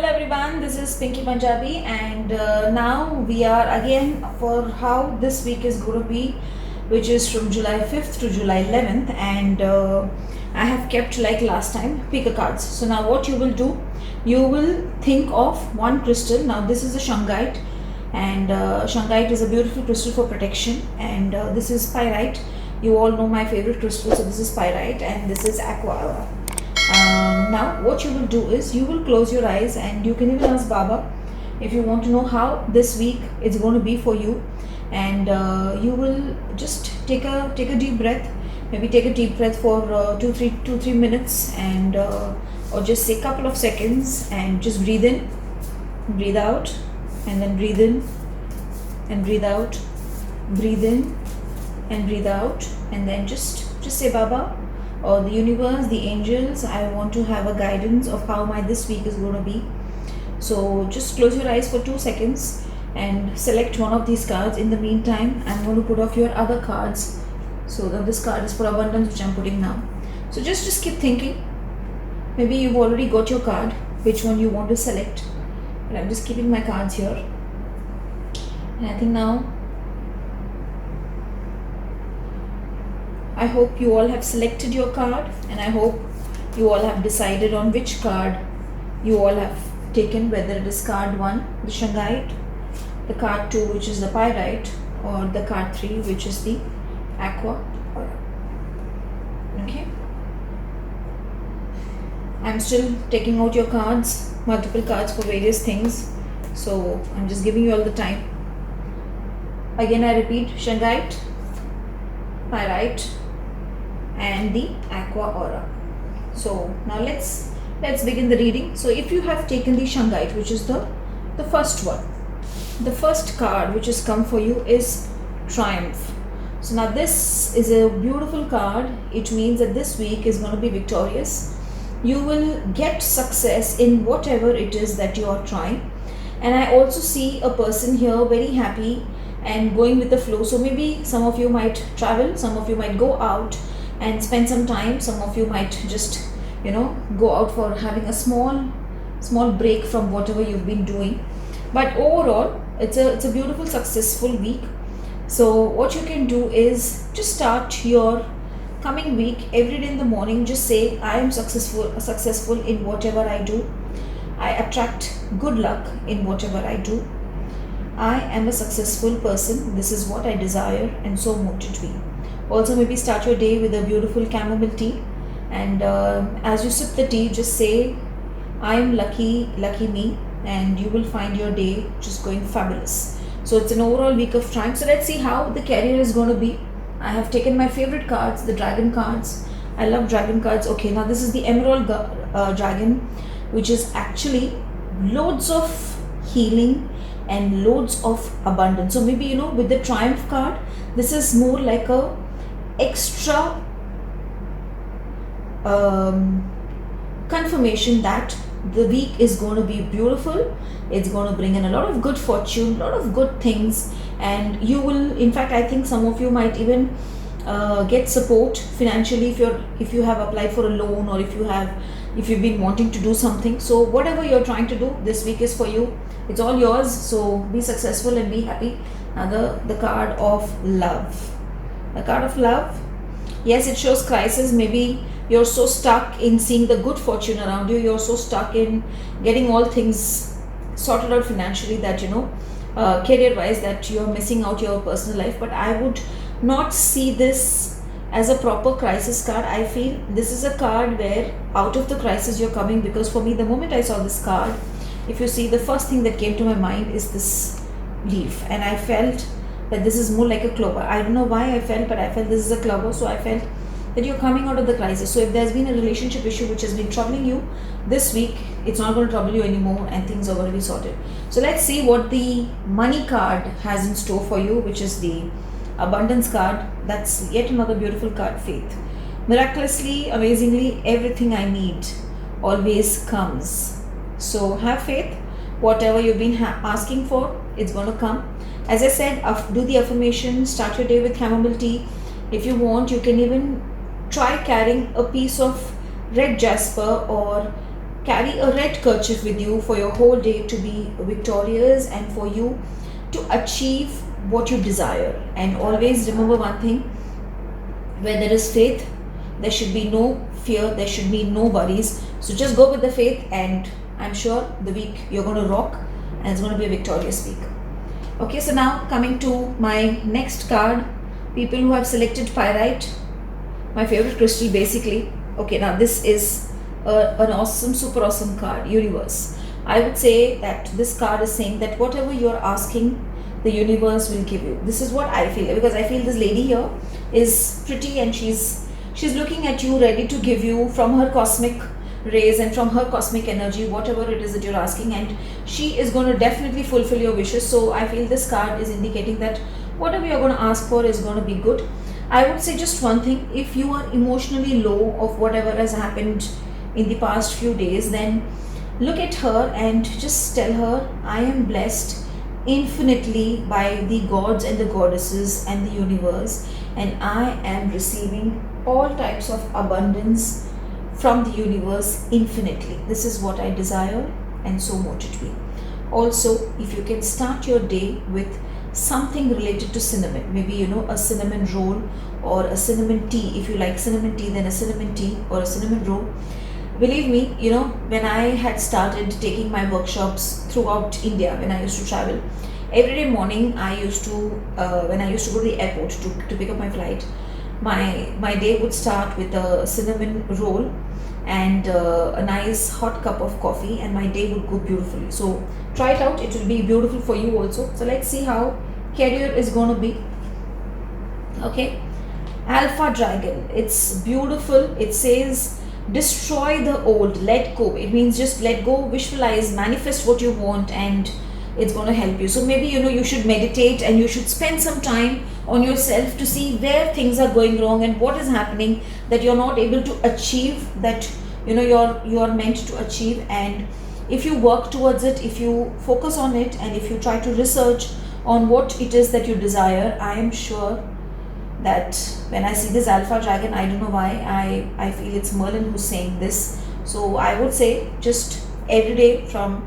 Hello everyone, this is Pinky Punjabi, and now we are again for how this week is going to be, which is from July 5th to July 11th. And I have kept, like last time, pick a cards. So now what you will do, you will think of one crystal. Now this is a shungite, and shungite is a beautiful crystal for protection, and this is pyrite. You all know my favorite crystal, so this is pyrite and this is aqua. Now what you will do is you will close your eyes, and you can even ask Baba if you want to know how this week is going to be for you. And you will just take a deep breath. Maybe take a deep breath for 2-3 minutes, and or just say a couple of seconds, and just breathe in, breathe out, and then breathe in and breathe out, breathe in and breathe out, and then just say Baba or the universe, the angels, I want to have a guidance of how my this week is going to be. So just close your eyes for 2 seconds and select one of these cards. In the meantime, I'm going to put off your other cards. So now this card is for abundance, which I'm putting now. So just keep thinking. Maybe you've already got your card, which one you want to select. And I'm just keeping my cards here. And I think now, I hope you all have selected your card, and I hope you all have decided on which card you all have taken, whether it is card 1, the shungite, the card 2, which is the pyrite, or the card 3, which is the aqua. Okay. I'm still taking out your cards, multiple cards for various things. So I'm just giving you all the time. Again, I repeat, shungite, pyrite, and the aqua aura. So now let's begin the reading. So if you have taken the shungite, which is the first one, the first card which has come for you is triumph. So now this is a beautiful card. It means that this week is going to be victorious. You will get success in whatever it is that you are trying. And I also see a person here very happy and going with the flow. So maybe some of you might travel, some of you might go out and spend some time, some of you might just go out for having a small break from whatever you've been doing. But overall, it's a beautiful, successful week. So what you can do is just start your coming week every day in the morning. Just say, I am successful in whatever I do. I attract good luck in whatever I do. I am a successful person. This is what I desire, and so mote it be. Also, maybe start your day with a beautiful chamomile tea, and as you sip the tea, just say, I am lucky me, and you will find your day just going fabulous. So it's an overall week of triumph. So let's see how the career is going to be. I have taken my favorite cards, the dragon cards. I love dragon cards. Okay, now this is the emerald dragon, which is actually loads of healing and loads of abundance. So maybe with the triumph card, this is more like a extra confirmation that the week is going to be beautiful. It's going to bring in a lot of good fortune, a lot of good things, and you will, in fact, I think some of you might even get support financially if you have applied for a loan, or if you've been wanting to do something. So whatever you're trying to do, this week is for you. It's all yours. So be successful and be happy. Now the card of love. The card of love, yes, it shows crisis. Maybe you're so stuck in seeing the good fortune around you. You're so stuck in getting all things sorted out financially that, career-wise, that you're missing out your personal life. But I would not see this as a proper crisis card. I feel this is a card where out of the crisis you're coming, because for me, the moment I saw this card, if you see, the first thing that came to my mind is this leaf, and I felt that this is more like a clover. I don't know why I felt, but I felt this is a clover. So I felt that you're coming out of the crisis. So if there's been a relationship issue which has been troubling you this week, it's not going to trouble you anymore, and things are going to be sorted. So let's see what the money card has in store for you, which is the abundance card. That's yet another beautiful card, faith. Miraculously, amazingly, everything I need always comes. So have faith. Whatever you've been asking for, it's going to come. As I said, do the affirmation, start your day with chamomile tea. If you want, you can even try carrying a piece of red jasper or Carry a red kerchief with you for your whole day to be victorious and for you to achieve what you desire. And always remember one thing: where there is faith, there should be no fear, there should be no worries. So just go with the faith, and I'm sure the week you're going to rock and it's going to be a victorious week. Okay, so now coming to my next card, people who have selected pyrite, my favorite crystal basically. Okay, now this is an awesome, super awesome card, universe. I would say that this card is saying that whatever you're asking, the universe will give you. This is what I feel, because I feel this lady here is pretty, and she's looking at you, ready to give you from her cosmic rays and from her cosmic energy whatever it is that you're asking, and she is going to definitely fulfill your wishes. So I feel this card is indicating that whatever you're going to ask for is going to be good. I would say just one thing: if you are emotionally low of whatever has happened in the past few days, then look at her and just tell her, I am blessed infinitely by the gods and the goddesses and the universe, and I am receiving all types of abundance from the universe infinitely. This is what I desire, and so mote it be. Also, if you can start your day with something related to cinnamon, maybe a cinnamon roll or a cinnamon tea. If you like cinnamon tea, then a cinnamon tea or a cinnamon roll. Believe me, when I had started taking my workshops throughout India, when I used to travel, every day morning I used to, when I used to go to the airport to pick up my flight, my day would start with a cinnamon roll and a nice hot cup of coffee, and my day would go beautifully. So try it out, it will be beautiful for you also. So let's see how career is going to be. Okay, Alpha Dragon, it's beautiful. It says destroy the old, let go. It means just let go, visualize, manifest what you want, and it's going to help you. So maybe you should meditate, and you should spend some time on yourself to see where things are going wrong and what is happening that you're not able to achieve, that you're meant to achieve. And if you work towards it, if you focus on it, and if you try to research on what it is that you desire, I am sure that when I see this Alpha Dragon, I don't know why I feel it's Merlin who's saying this. So I would say just every day from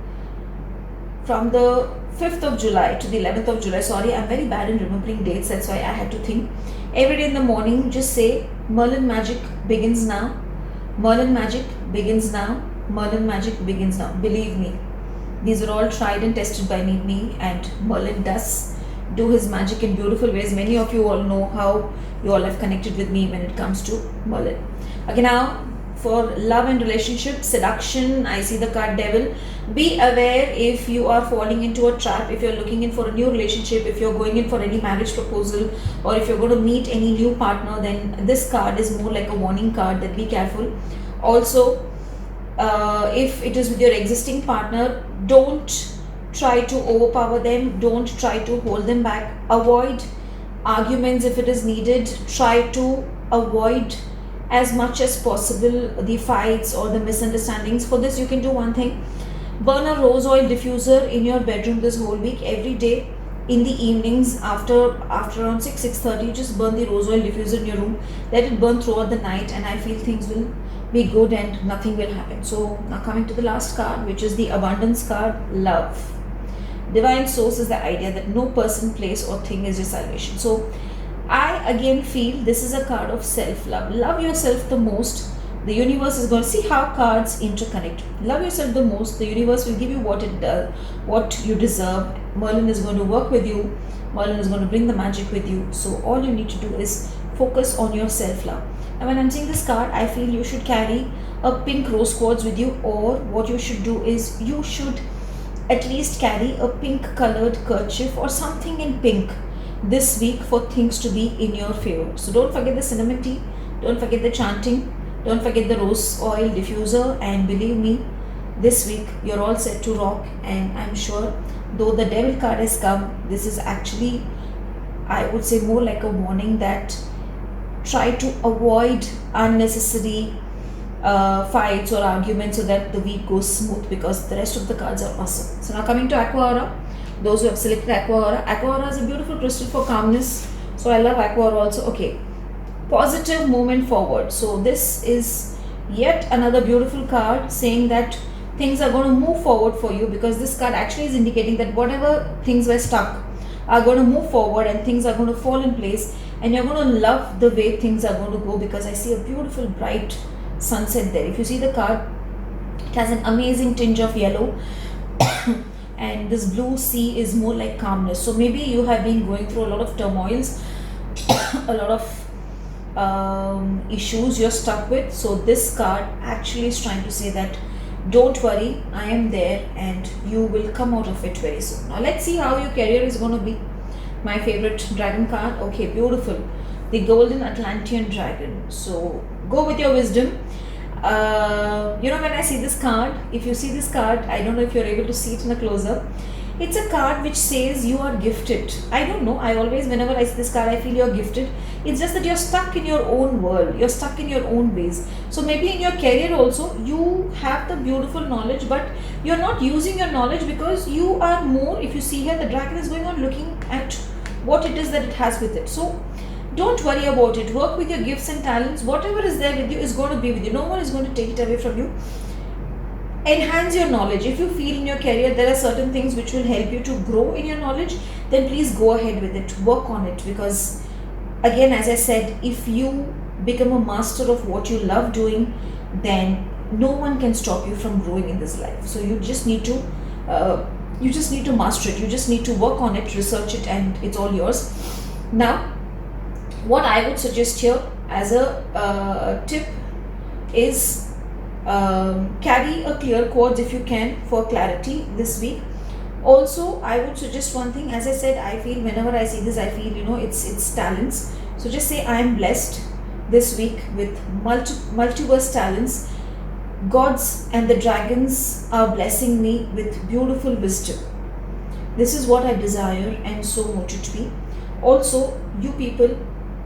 the 5th of July to the 11th of July, sorry, I'm very bad in remembering dates, that's why I had to think. Every day in the morning, just say, Merlin magic begins now, Merlin magic begins now, Merlin magic begins now. Believe me, these are all tried and tested by me, and Merlin does do his magic in beautiful ways. Many of you all know how you all have connected with me when it comes to Merlin. Okay, now for love and relationship, seduction, I see the card Devil. Be aware if you are falling into a trap, if you're looking in for a new relationship, if you're going in for any marriage proposal, or if you're going to meet any new partner, then this card is more like a warning card that be careful. Also, if it is with your existing partner, don't try to overpower them, don't try to hold them back, avoid arguments if it is needed, try to avoid as much as possible the fights or the misunderstandings. For this, you can do one thing: burn a rose oil diffuser in your bedroom this whole week. Every day in the evenings after around 6:30, just burn the rose oil diffuser in your room, let it burn throughout the night, and I feel things will be good and nothing will happen. So now coming to the last card, which is the abundance card, love. Divine source is the idea that no person, place or thing is your salvation. So I again feel this is a card of self-love. Love yourself the most. The universe is going to see how cards interconnect. Love yourself the most. The universe will give you what it does, what you deserve. Merlin is going to work with you. Merlin is going to bring the magic with you. So all you need to do is focus on your self-love. And when I'm seeing this card, I feel you should carry a pink rose quartz with you, or what you should do is you should at least carry a pink colored kerchief or something in pink this week for things to be in your favor. So don't forget the cinnamon tea, don't forget the chanting, don't forget the rose oil diffuser, and believe me, this week you're all set to rock. And I'm sure, though the devil card has come, this is actually, I would say, more like a warning that try to avoid unnecessary fights or arguments so that the week goes smooth, because the rest of the cards are awesome. So now coming to Aqua Aura, those who have selected Aqua Aura is a beautiful crystal for calmness. So I love Aqua Aura also. Okay, positive movement forward. So this is Yet another beautiful card saying that things are going to move forward for you, because this card actually is indicating that whatever things were stuck are going to move forward and things are going to fall in place, and you're going to love the way things are going to go, because I see a beautiful bright sunset there. If you see the card, it has an amazing tinge of yellow and this blue sea is more like calmness. So maybe you have been going through a lot of turmoils, a lot of issues you're stuck with. So this card actually is trying to say that don't worry, I am there and you will come out of it very soon. Now let's see how your career is going to be. My favorite dragon card. Okay, beautiful. The golden Atlantean dragon. So go with your wisdom. When I see this card, if you see this card, I don't know if you're able to see it in a close-up. It's a card which says you are gifted. I don't know, I always, whenever I see this card, I feel you're gifted. It's just that you're stuck in your own world, you're stuck in your own ways. So maybe in your career also, you have the beautiful knowledge, but you're not using your knowledge, because you are more, if you see here, the dragon is going on looking at what it is that it has with it. So don't worry about it. Work with your gifts and talents. Whatever is there with you is going to be with you. No one is going to take it away from you. Enhance your knowledge. If you feel in your career there are certain things which will help you to grow in your knowledge, then please go ahead with it. Work on it, because again, as I said, if you become a master of what you love doing, then no one can stop you from growing in this life. So you just need to master it. You just need to work on it, research it, and it's all yours. Now, what I would suggest here as a tip is carry a clear quartz if you can for clarity this week. Also, I would suggest one thing. As I said, I feel whenever I see this, I feel it's talents. So just say I am blessed this week with multiverse talents. Gods and the dragons are blessing me with beautiful wisdom. This is what I desire, and so want it to be. Also, you people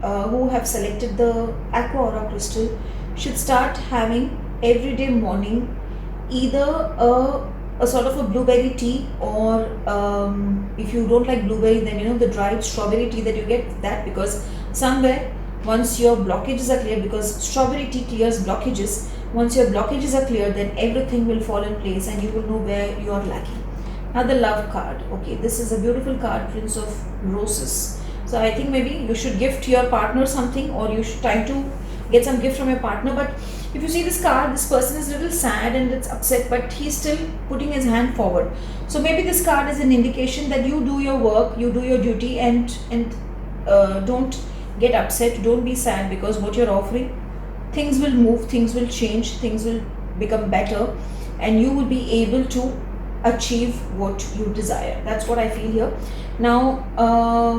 who have selected the Aqua Aura crystal should start having everyday morning either a sort of a blueberry tea, or if you don't like blueberry, then the dried strawberry tea that you get, that, because somewhere once your blockages are clear, because strawberry tea clears blockages, once your blockages are clear, then everything will fall in place and you will know where you are lacking. Now the love card. Okay, this is a beautiful card, Prince of Roses. So I think maybe you should gift your partner something, or you should try to get some gift from your partner. But if you see this card, this person is a little sad and it's upset, but he's still putting his hand forward. So maybe this card is an indication that you do your work, you do your duty, and don't get upset, don't be sad, because what you're offering, things will move, things will change, things will become better, and you will be able to achieve what you desire. That's what I feel here. Now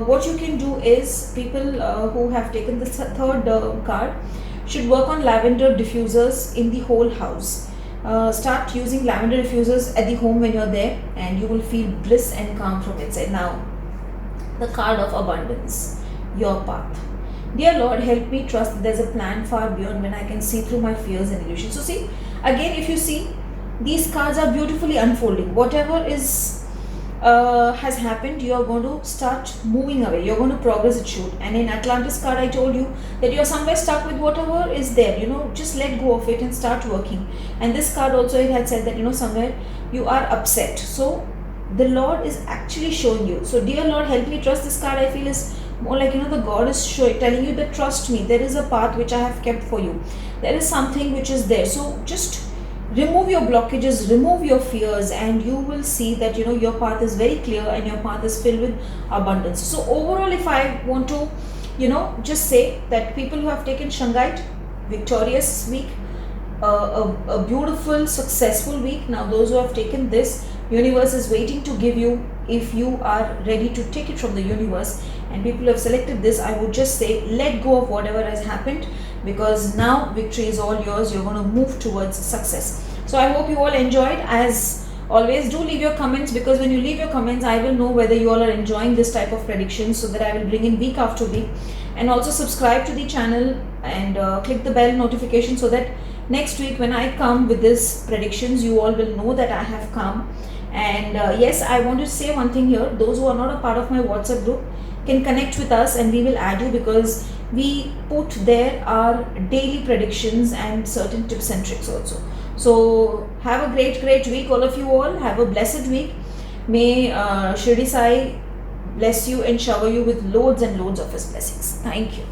what you can do is, people who have taken the third card should work on lavender diffusers in the whole house. Start using lavender diffusers at the home when you're there, and you will feel bliss and calm from inside. Now the card of abundance, your path. Dear Lord, help me trust that there's a plan far beyond when I can see through my fears and illusions. So see, again, if you see, these cards are beautifully unfolding. Whatever is has happened, you are going to start moving away. You're going to progress it should. And in Atlantis card, I told you that you're somewhere stuck with whatever is there. Just let go of it and start working. And this card also, it had said that somewhere you are upset. So the Lord is actually showing you. So dear Lord, help me trust. This card I feel is more like the God is telling you that trust me, there is a path which I have kept for you. There is something which is there. So just remove your blockages, remove your fears, and you will see that your path is very clear and your path is filled with abundance. So overall, if I want to just say that people who have taken Shungite, victorious week, a beautiful successful week. Now those who have taken this, universe is waiting to give you, if you are ready to take it from the universe. And people who have selected this, I would just say let go of whatever has happened, because now victory is all yours. You're going to move towards success. So I hope you all enjoyed. As always, do leave your comments, because when you leave your comments, I will know whether you all are enjoying this type of predictions, so that I will bring in week after week. And also subscribe to the channel and click the bell notification, so that next week when I come with this predictions, you all will know that I have come. And yes, I want to say one thing here. Those who are not a part of my WhatsApp group can connect with us, and we will add you, because we put there our daily predictions and certain tips and tricks also. So have a great week, all of you all. Have a blessed week. May Shirdi Sai bless you and shower you with loads and loads of his blessings. Thank you.